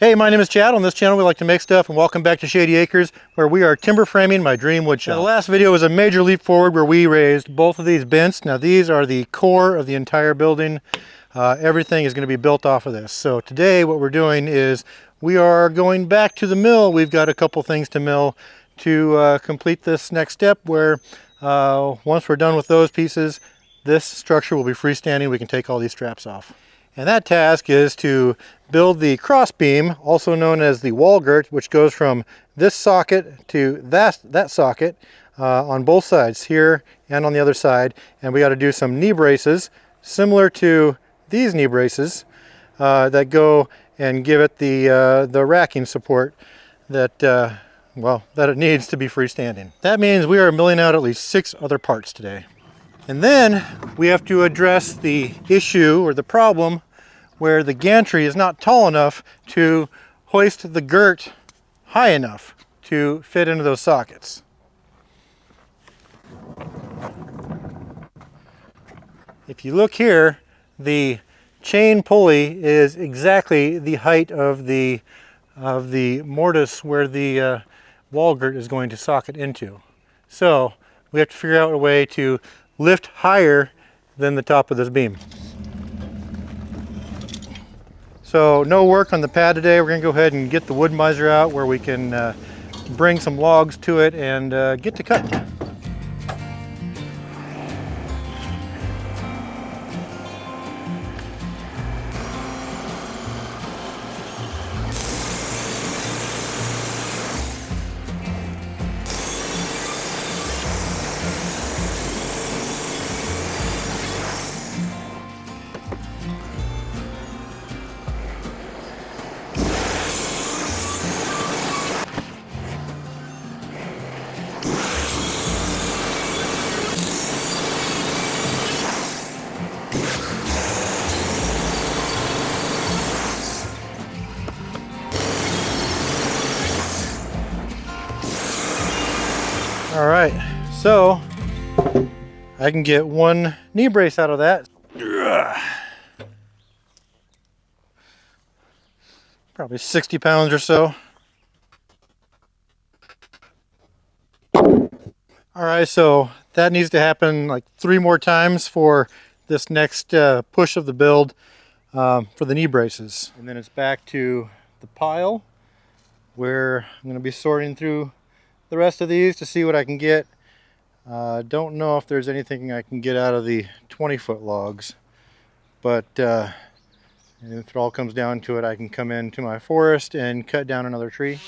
Hey, my name is Chad. On this channel we like to make stuff, and welcome back to Shady Acres, where we are timber framing my dream wood shop. Now, the last video was a major leap forward where we raised both of these bents. Now these are the core of the entire building. Everything is going to be built off of this. So today what we're doing is we are going back to the mill. We've got a couple things to mill to complete this next step, where once we're done with those pieces, this structure will be freestanding. We can take all these straps off. And that task is to build the cross beam, also known as the wall girt, which goes from this socket to that socket on both sides, here and on the other side. And we got to do some knee braces, similar to these knee braces, that go and give it the racking support that, well, that it needs to be freestanding. That means we are milling out at least 6 other parts today. And then we have to address the issue or the problem where the gantry is not tall enough to hoist the girt high enough to fit into those sockets. If you look here, the chain pulley is exactly the height of the mortise where the wall girt is going to socket into. So we have to figure out a way to lift higher than the top of this beam. So no work on the pad today. We're going to go ahead and get the wood miser out where we can bring some logs to it and get to cutting. All right, so I can get one knee brace out of that. Probably 60 pounds or so. All right, so that needs to happen like 3 more times for this next push of the build for the knee braces. And then it's back to the pile where I'm going to be sorting through the rest of these to see what I can get. Don't know if there's anything I can get out of the 20-foot logs, but if it all comes down to it, I can come into my forest and cut down another tree.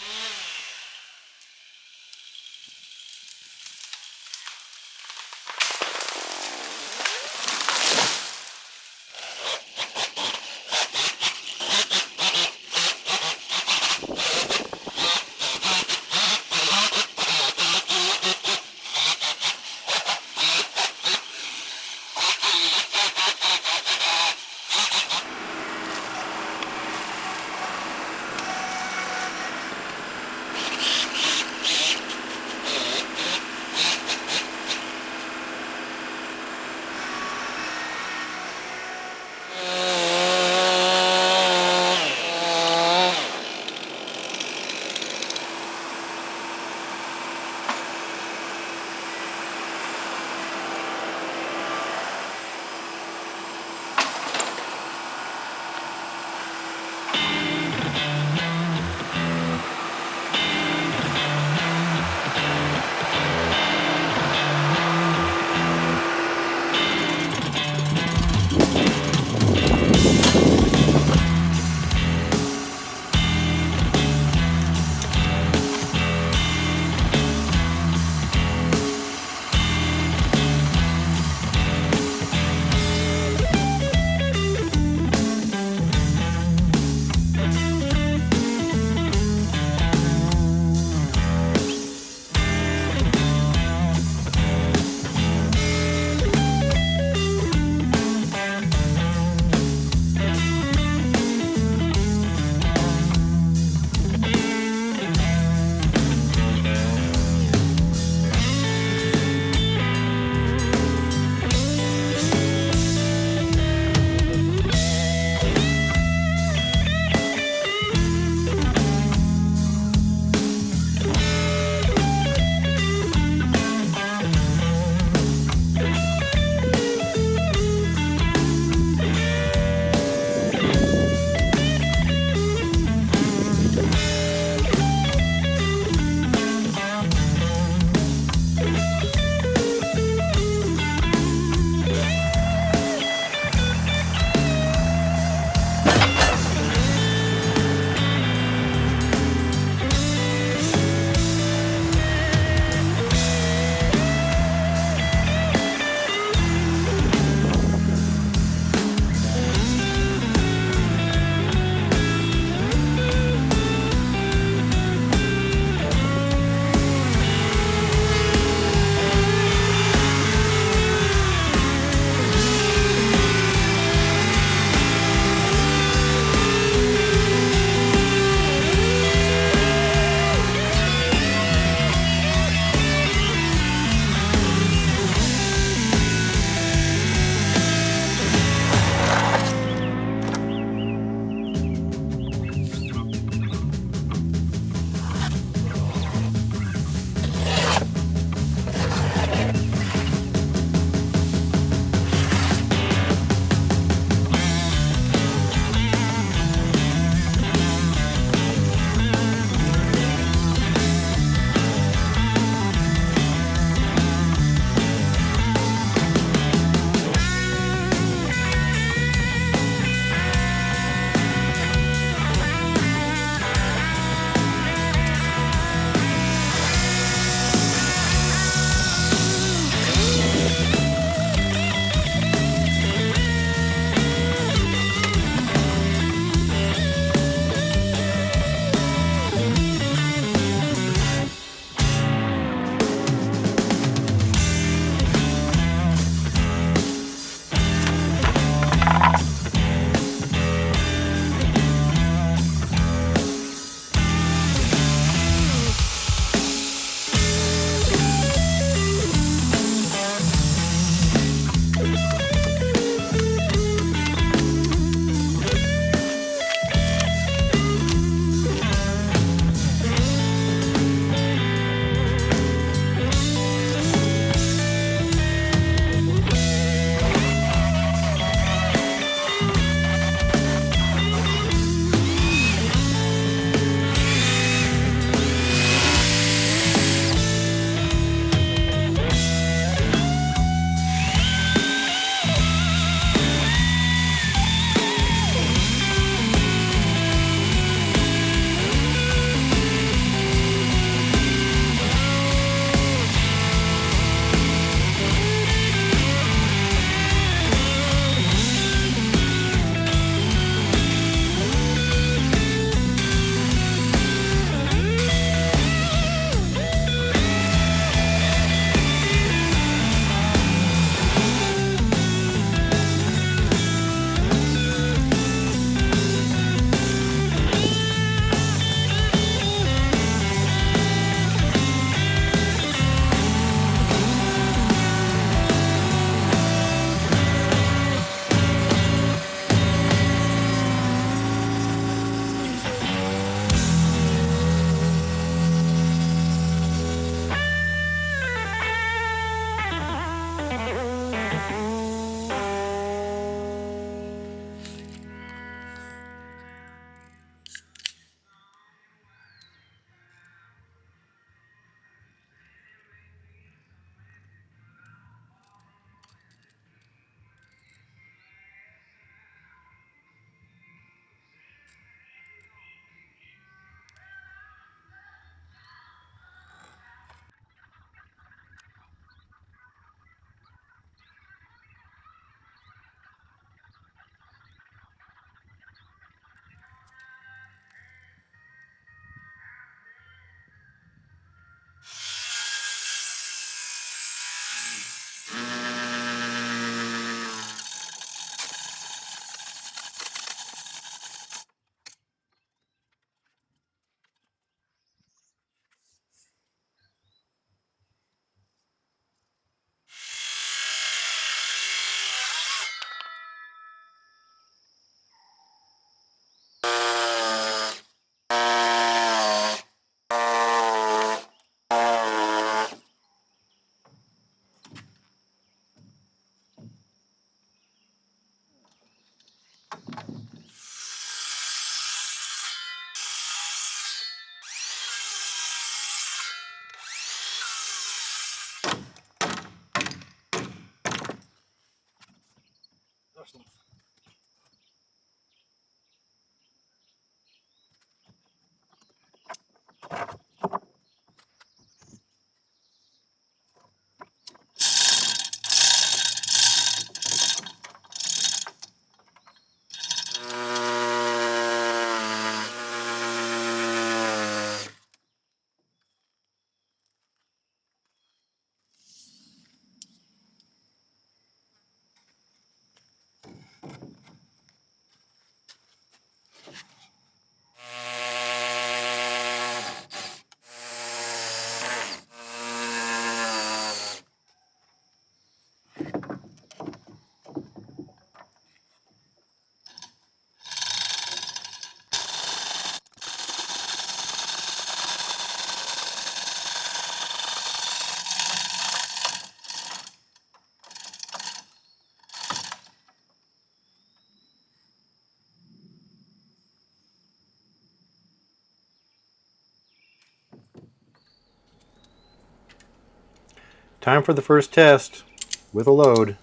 Time for the first test with a load.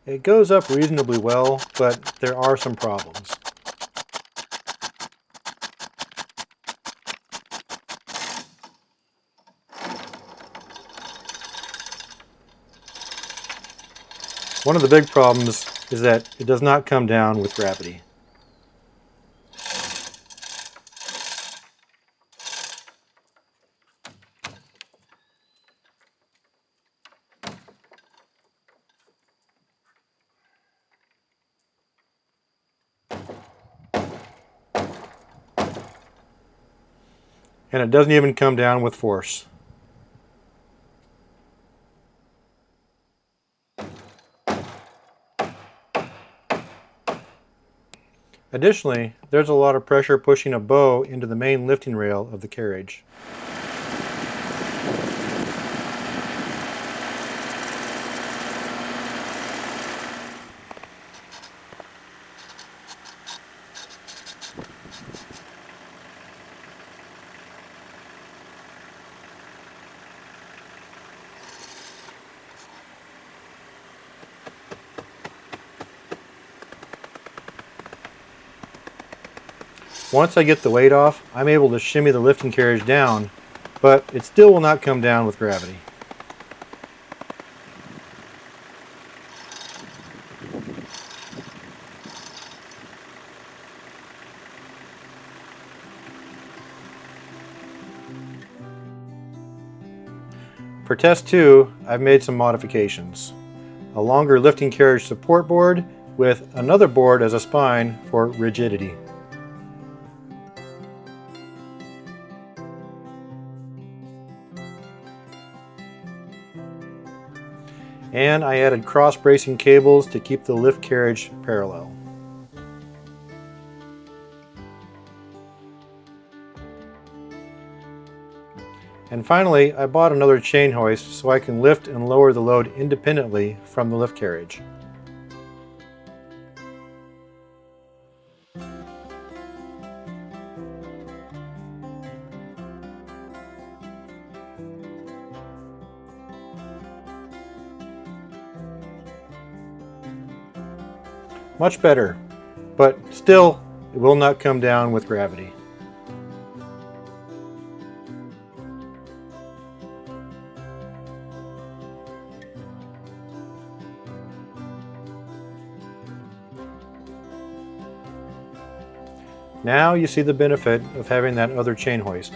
It goes up reasonably well, but there are some problems. One of the big problems is that it does not come down with gravity. And it doesn't even come down with force. Additionally, there's a lot of pressure pushing a bow into the main lifting rail of the carriage. Once I get the weight off, I'm able to shimmy the lifting carriage down, but it still will not come down with gravity. For test 2, I've made some modifications. A longer lifting carriage support board with another board as a spine for rigidity. And I added cross bracing cables to keep the lift carriage parallel. And finally, I bought another chain hoist so I can lift and lower the load independently from the lift carriage. Much better, but still, it will not come down with gravity. Now you see the benefit of having that other chain hoist.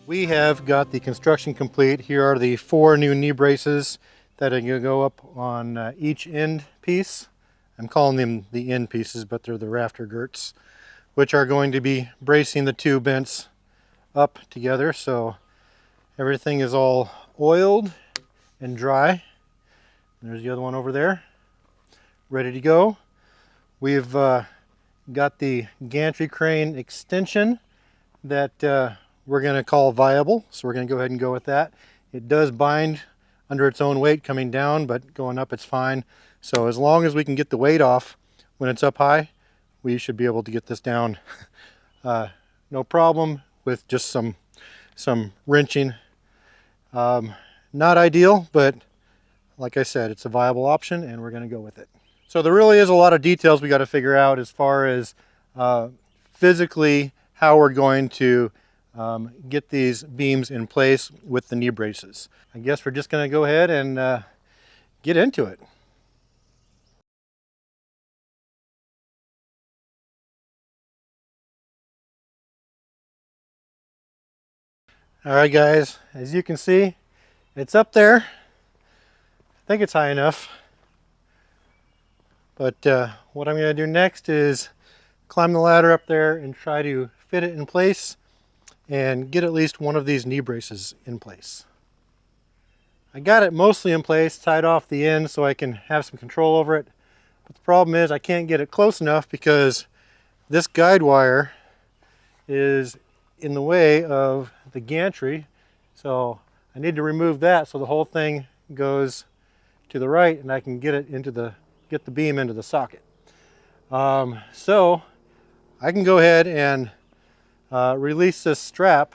We have got the construction complete. Here are the 4 new knee braces that are going to go up on each end piece. I'm calling them the end pieces, but they're the rafter girts, which are going to be bracing the 2 bents up together. So everything is all oiled and dry. There's the other one over there. ready to go. We've got the gantry crane extension that we're going to call viable, so we're going to go ahead and go with that. It does bind under its own weight coming down, but going up it's fine. So as long as we can get the weight off when it's up high, we should be able to get this down no problem with just some wrenching. Not ideal, but like I said, it's a viable option and we're going to go with it. So there really is a lot of details we got to figure out as far as physically how we're going to get these beams in place with the knee braces. I guess we're just going to go ahead and get into it. All right guys, as you can see, it's up there. I think it's high enough. But what I'm going to do next is climb the ladder up there and try to fit it in place and get at least one of these knee braces in place. I got it mostly in place, tied off the end so I can have some control over it. But the problem is I can't get it close enough because this guide wire is in the way of the gantry. So I need to remove that so the whole thing goes to the right and I can get it into get the beam into the socket. So I can go ahead and release this strap,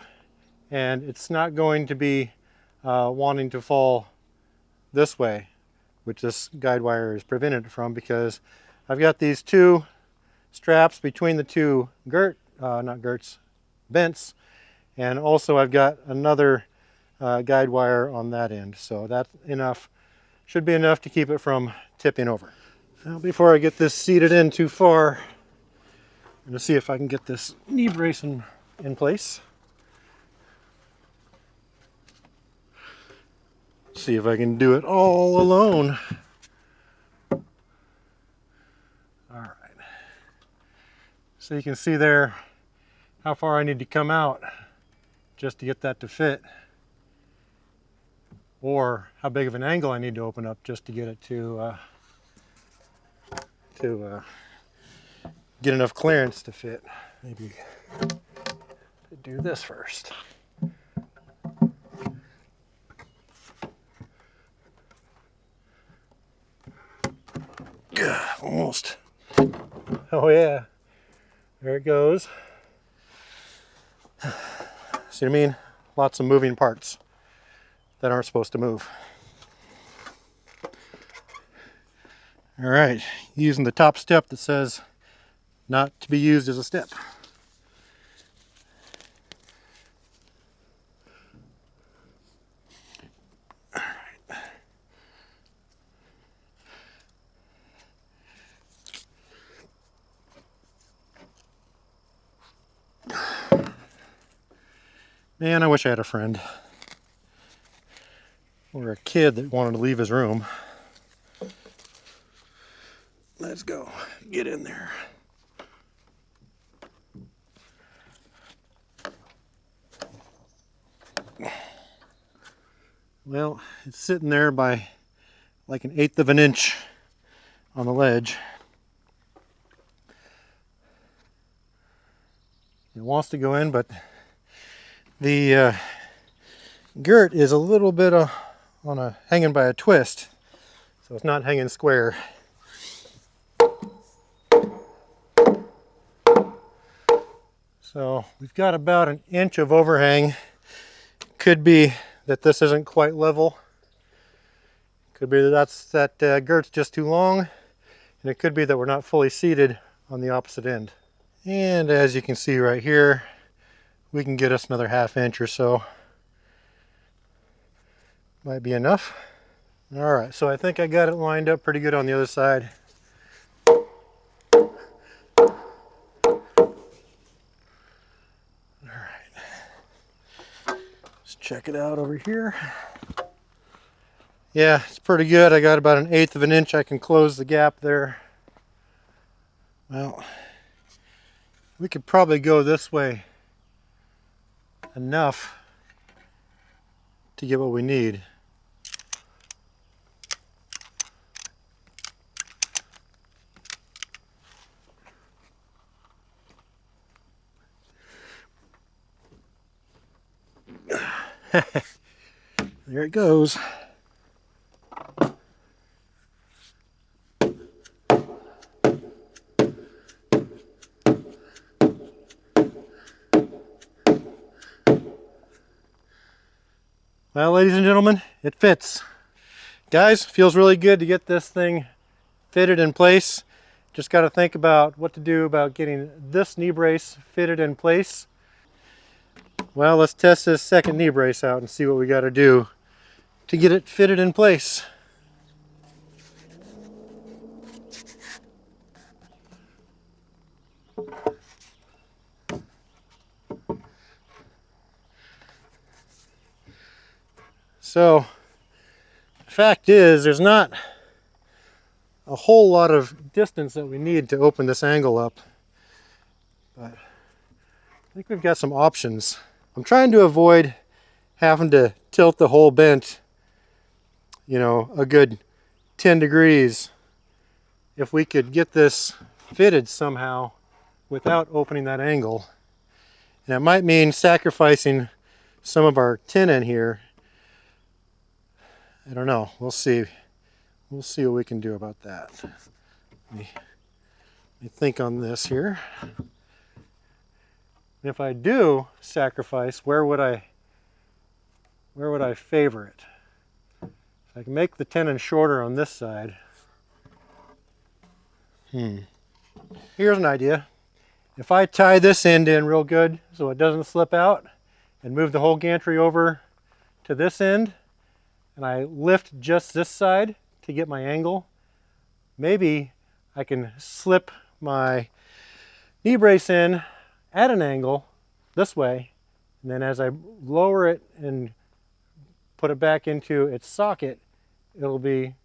and it's not going to be wanting to fall this way, which this guide wire is prevented it from, because I've got these two straps between the two bents, and also I've got another guide wire on that end. So that's enough, should be enough to keep it from tipping over. Now, before I get this seated in too far, I'm going to see if I can get this knee brace in place. See if I can do it all alone. All right. So you can see there how far I need to come out just to get that to fit, or how big of an angle I need to open up just to get it to get enough clearance to fit. Maybe do this first. Almost. Oh yeah, there it goes. See what I mean? Lots of moving parts that aren't supposed to move. All right, using the top step that says not to be used as a step. All right. Man, I wish I had a friend or a kid that wanted to leave his room. Let's go. Get in there. Well, it's sitting there by like 1/8 of an inch on the ledge. It wants to go in, but the girt is a little bit hanging by a twist, so it's not hanging square. So we've got about 1 inch of overhang. Could be that this isn't quite level. Could be that girt's just too long, and it could be that we're not fully seated on the opposite end. And as you can see right here, we can get us another 1/2 inch or so. Might be enough. All right, so I think I got it lined up pretty good on the other side. Check it out over here. Yeah, it's pretty good. I got about 1/8 of an inch. I can close the gap there. Well, we could probably go this way enough to get what we need. There it goes. Well, ladies and gentlemen, it fits. Guys, feels really good to get this thing fitted in place. Just got to think about what to do about getting this knee brace fitted in place. Well, let's test this second knee brace out and see what we got to do to get it fitted in place. So, the fact is, there's not a whole lot of distance that we need to open this angle up, but I think we've got some options. I'm trying to avoid having to tilt the whole bent, you know, a good 10 degrees. If we could get this fitted somehow without opening that angle, and it might mean sacrificing some of our tenon here. I don't know, we'll see. We'll see what we can do about that. Let me think on this here. If I do sacrifice, where would I favor it? If I can make the tenon shorter on this side. Here's an idea. If I tie this end in real good so it doesn't slip out and move the whole gantry over to this end, and I lift just this side to get my angle, maybe I can slip my knee brace in at an angle this way, and then as I lower it and put it back into its socket, it'll be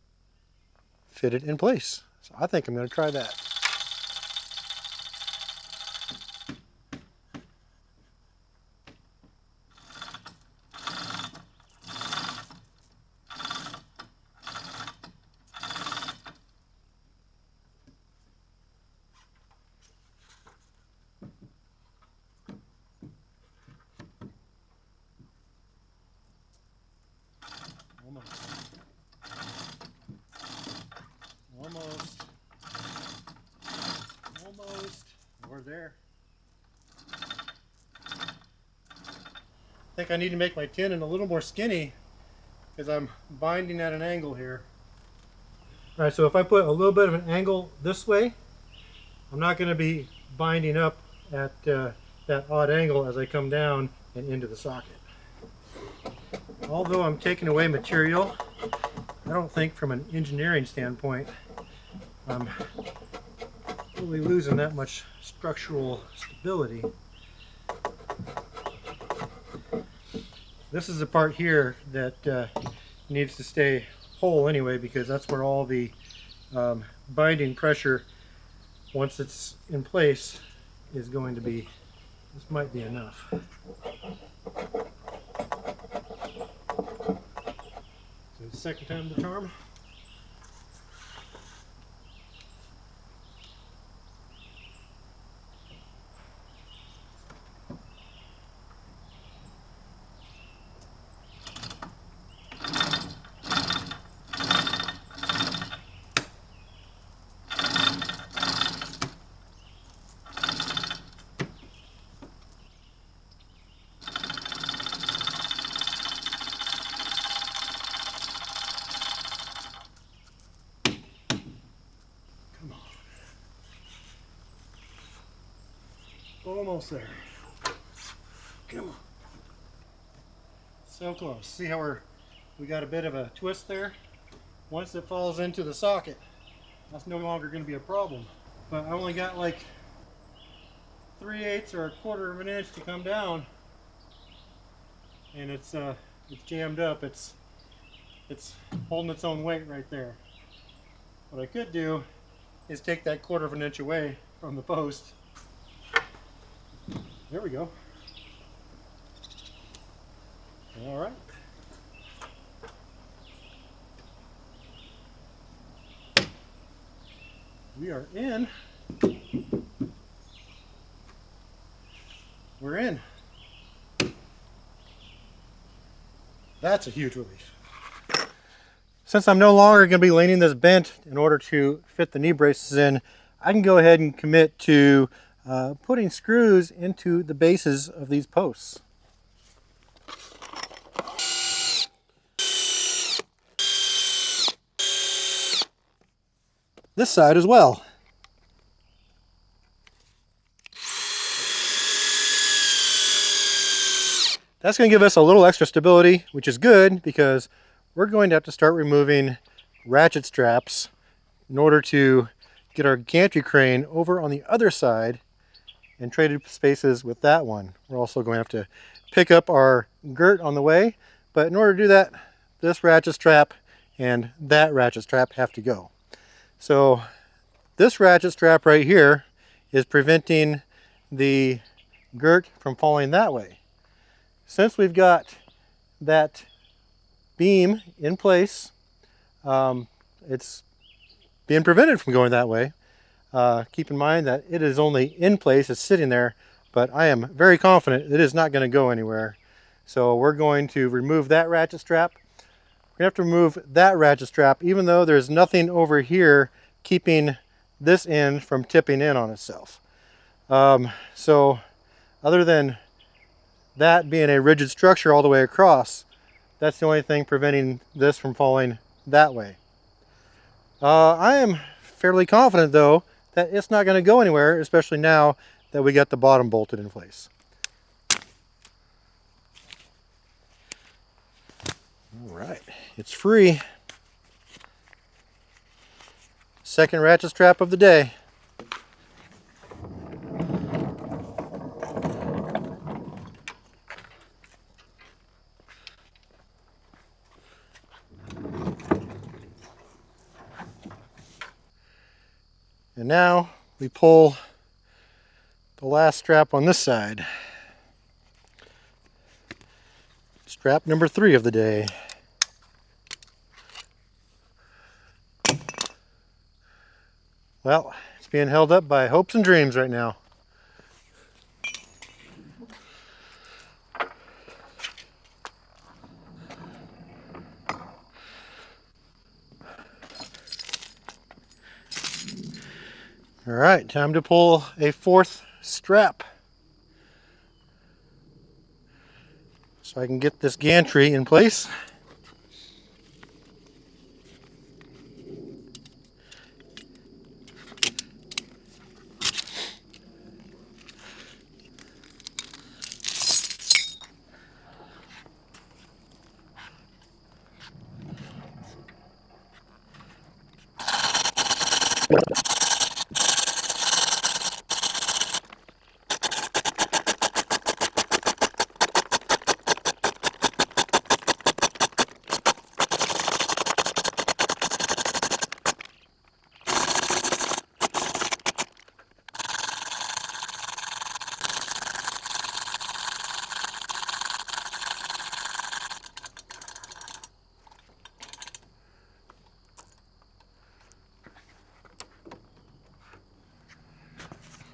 fitted in place. So I think I'm going to try that. Almost. We're there. I think I need to make my tenon a little more skinny because I'm binding at an angle here. All right, so if I put a little bit of an angle this way, I'm not going to be binding up at that odd angle as I come down and into the socket. Although I'm taking away material, I don't think from an engineering standpoint I'm really losing that much structural stability. This is the part here that needs to stay whole anyway, because that's where all the binding pressure, once it's in place, is going to be. This might be enough. So the second time the charm. Almost there. Come on. So close. See how we got a bit of a twist there? Once it falls into the socket, that's no longer going to be a problem. But I only got like 3/8 or 1/4 of an inch to come down, and it's jammed up. It's holding its own weight right there. What I could do is take that 1/4 of an inch away from the post. There we go. All right. We are in. We're in. That's a huge relief. Since I'm no longer going to be leaning this bent in order to fit the knee braces in, I can go ahead and commit to putting screws into the bases of these posts. This side as well. That's going to give us a little extra stability, which is good because we're going to have to start removing ratchet straps in order to get our gantry crane over on the other side and trade spaces with that one. We're also going to have to pick up our girt on the way, but in order to do that, this ratchet strap and that ratchet strap have to go. So this ratchet strap right here is preventing the girt from falling that way. Since we've got that beam in place, it's being prevented from going that way. Keep in mind that it is only in place, it's sitting there, but I am very confident it is not going to go anywhere. So we're going to remove that ratchet strap. We're going to have to remove that ratchet strap, even though there's nothing over here keeping this end from tipping in on itself. So other than that being a rigid structure all the way across, that's the only thing preventing this from falling that way. I am fairly confident though that it's not going to go anywhere, especially now that we got the bottom bolted in place. All right, it's free. Second ratchet strap of the day. And now we pull the last strap on this side. Strap number 3 of the day. Well, it's being held up by hopes and dreams right now. All right, time to pull a 4th strap so I can get this gantry in place.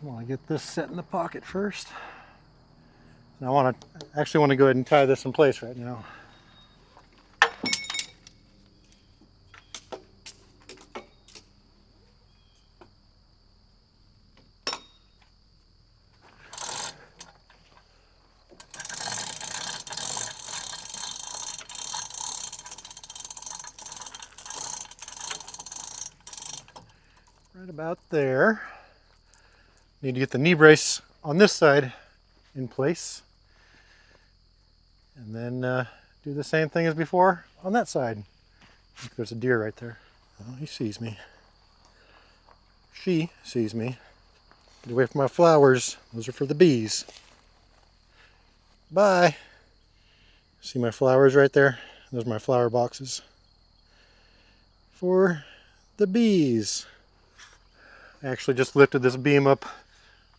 I want to get this set in the pocket first. And I actually want to go ahead and tie this in place right now. Right about there. Need to get the knee brace on this side in place. And then do the same thing as before on that side. I think there's a deer right there. Oh, he sees me. She sees me. Get away from my flowers. Those are for the bees. Bye. See my flowers right there? Those are my flower boxes. For the bees. I actually just lifted this beam up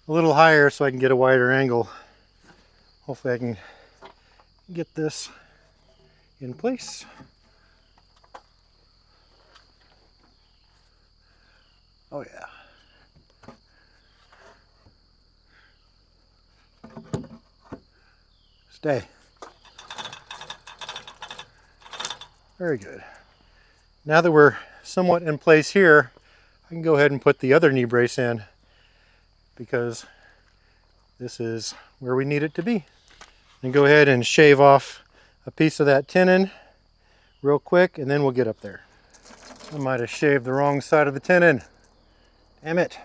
a little higher so I can get a wider angle. Hopefully I can get this in place. Oh yeah. Stay. Very good. Now that we're somewhat in place here, I can go ahead and put the other knee brace in, because this is where we need it to be. And go ahead and shave off a piece of that tenon real quick, and then we'll get up there. I might have shaved the wrong side of the tenon. Damn it.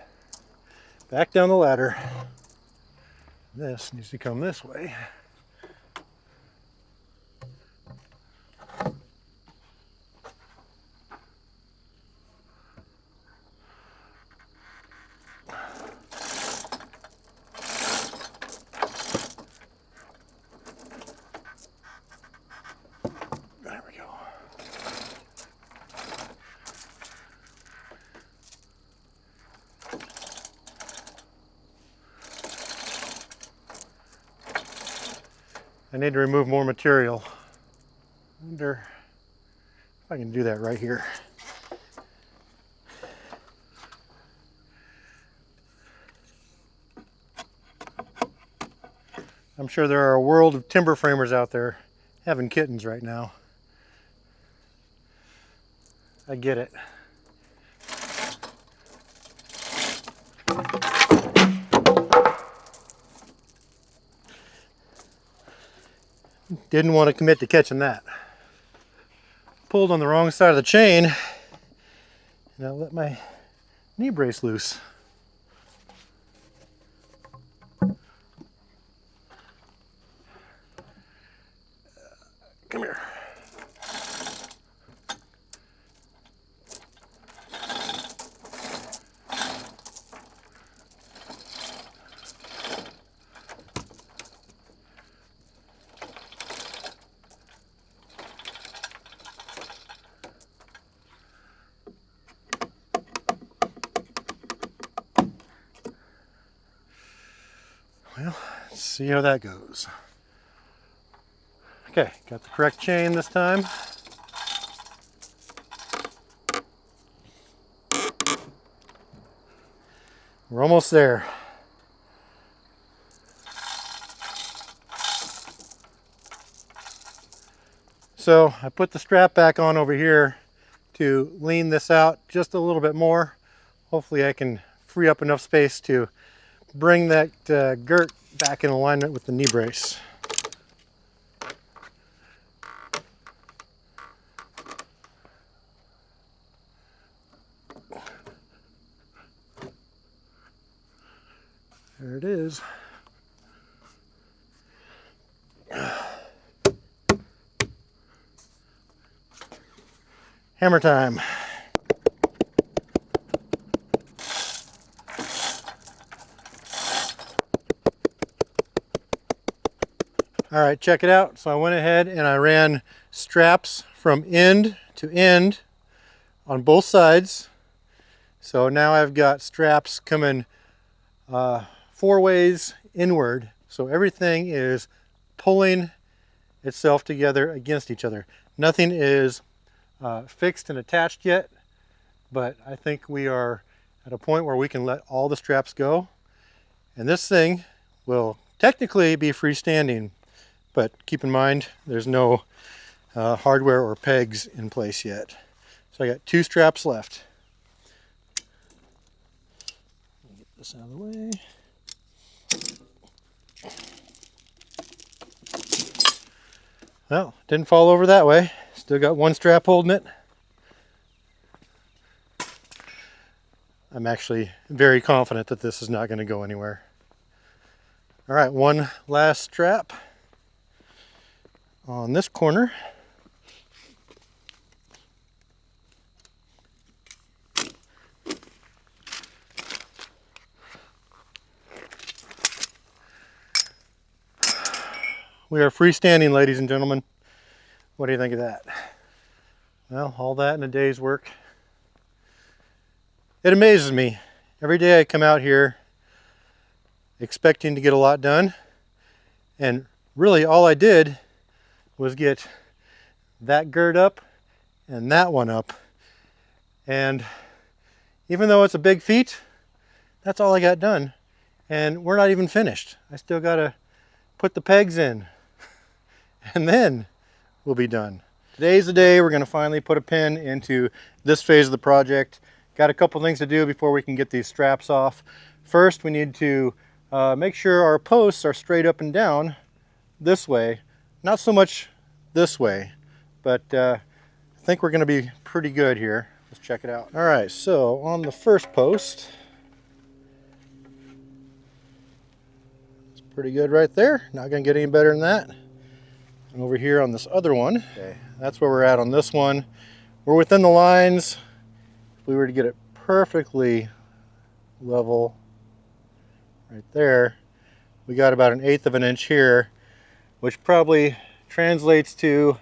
Back down the ladder. This needs to come this way. There we go. I need to remove more material. I wonder if I can do that right here. I'm sure there are a world of timber framers out there having kittens right now. I get it. Didn't want to commit to catching that. Pulled on the wrong side of the chain, and I let my knee brace loose. Come here. Well, let's see how that goes. Okay, got the correct chain this time. We're almost there. So I put the strap back on over here to lean this out just a little bit more. Hopefully I can free up enough space to bring that girt back in alignment with the knee brace. There it is. Hammer time. All right, check it out. So I went ahead and I ran straps from end to end on both sides. So now I've got straps coming 4 ways inward. So everything is pulling itself together against each other. Nothing is fixed and attached yet, but I think we are at a point where we can let all the straps go. And this thing will technically be freestanding, but keep in mind there's no hardware or pegs in place yet. So I got 2 straps left. Get this out of the way. Well, didn't fall over that way. Still got 1 strap holding it. I'm actually very confident that this is not going to go anywhere. All right, 1 last strap on this corner. We are freestanding, ladies and gentlemen. What do you think of that? Well, all that in a day's work. It amazes me. Every day I come out here expecting to get a lot done, and really all I did was get that gird up and that one up. And even though it's a big feat, that's all I got done. And we're not even finished. I still got to put the pegs in, and then we'll be done. Today's the day we're going to finally put a pin into this phase of the project. Got a couple things to do before we can get these straps off. First, we need to make sure our posts are straight up and down this way. Not so much this way, but I think we're going to be pretty good here. Let's check it out. All right, so on the first post, it's pretty good right there. Not going to get any better than that. And over here on this other one, okay, that's where we're at on this one. We're within the lines. If we were to get it perfectly level right there, we got about 1/8 of an inch here, which probably translates to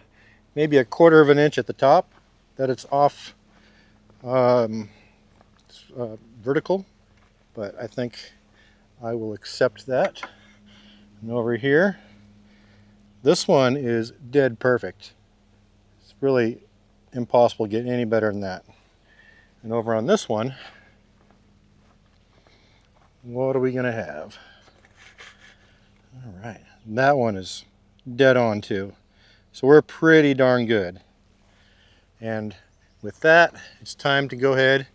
maybe 1/4 of an inch at the top that it's off vertical, but I think I will accept that. And over here, this one is dead perfect. It's really impossible to get any better than that. And over on this one, what are we going to have? All right, that one is dead on too. So we're pretty darn good. And with that, it's time to go ahead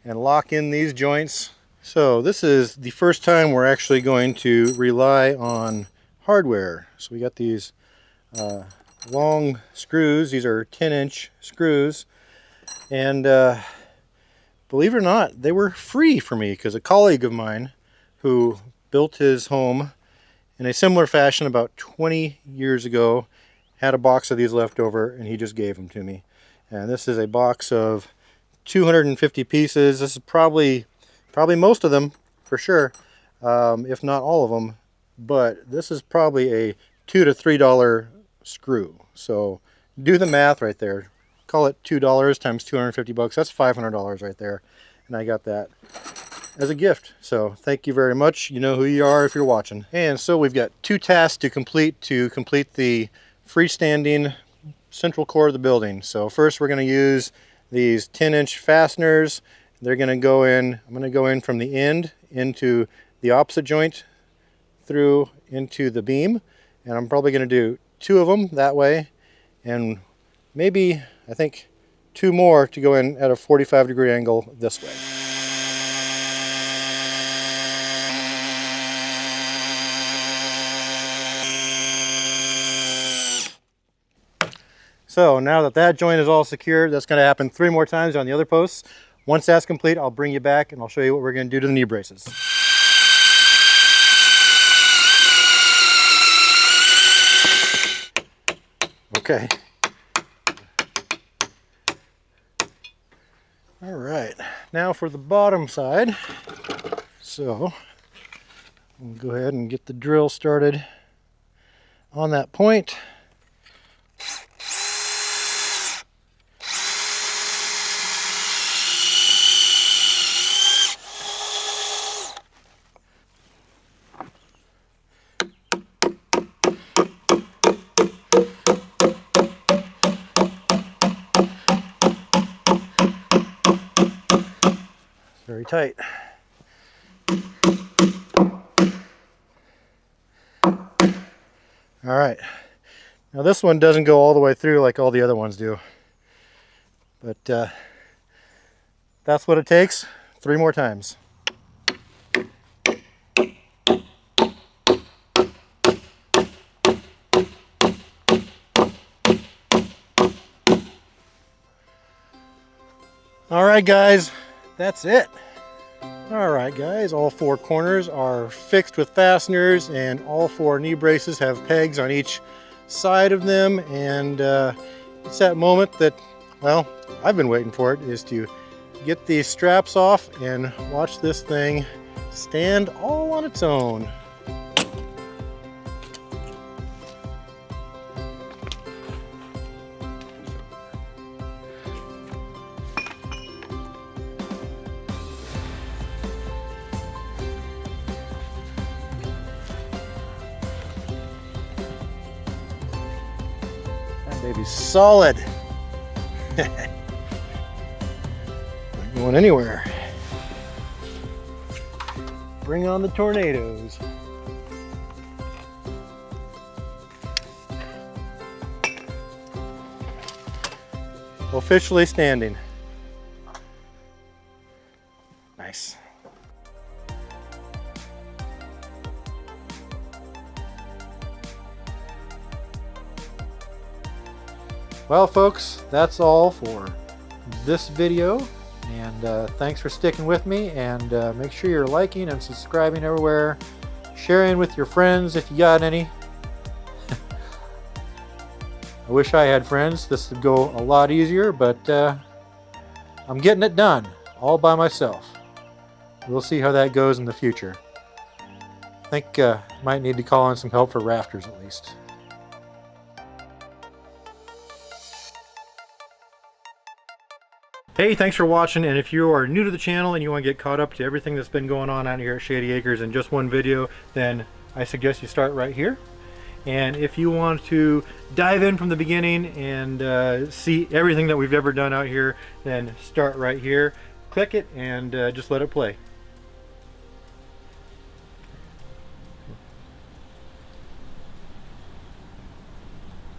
and lock in these joints. So this is the first time we're actually going to rely on hardware. So we got these long screws. These are 10-inch screws, and believe it or not, they were free for me because a colleague of mine who built his home in a similar fashion about 20 years ago had a box of these left over, and he just gave them to me. And this is a box of 250 pieces. This is probably most of them for sure, if not all of them, but this is probably a $2 to $3 screw. So do the math right there. Call it $2 times 250 bucks. That's $500 right there. And I got that as a gift. So thank you very much. You know who you are if you're watching. And so we've got 2 tasks to complete the freestanding central core of the building. So first we're going to use these 10-inch fasteners. They're going to go in, I'm going to go in from the end into the opposite joint through into the beam. And I'm probably going to do 2 of them that way, and maybe, I think, 2 more to go in at a 45-degree angle this way. So now that that joint is all secured, that's going to happen 3 more times on the other posts. Once that's complete, I'll bring you back and I'll show you what we're going to do to the knee braces. Okay. All right, now for the bottom side. So we'll go ahead and get the drill started on that point. Very tight. All right, now this one doesn't go all the way through like all the other ones do, but that's what it takes. 3 more times. All right, guys. That's it. All right, guys, all 4 corners are fixed with fasteners, and all 4 knee braces have pegs on each side of them. And it's that moment that, well, I've been waiting for it, is to get these straps off and watch this thing stand all on its own. Baby's solid. Not going anywhere. Bring on the tornadoes. officially standing. Nice. Well, folks, that's all for this video, and thanks for sticking with me, and make sure you're liking and subscribing everywhere, sharing with your friends if you got any. I wish I had friends. This would go a lot easier, but I'm getting it done all by myself. We'll see how that goes in the future. I think might need to call in some help for rafters at least. Hey, thanks for watching, and if you are new to the channel and you want to get caught up to everything that's been going on out here at Shady Acres in just one video, then I suggest you start right here. And if you want to dive in from the beginning and see everything that we've ever done out here, then start right here, click it, and just let it play.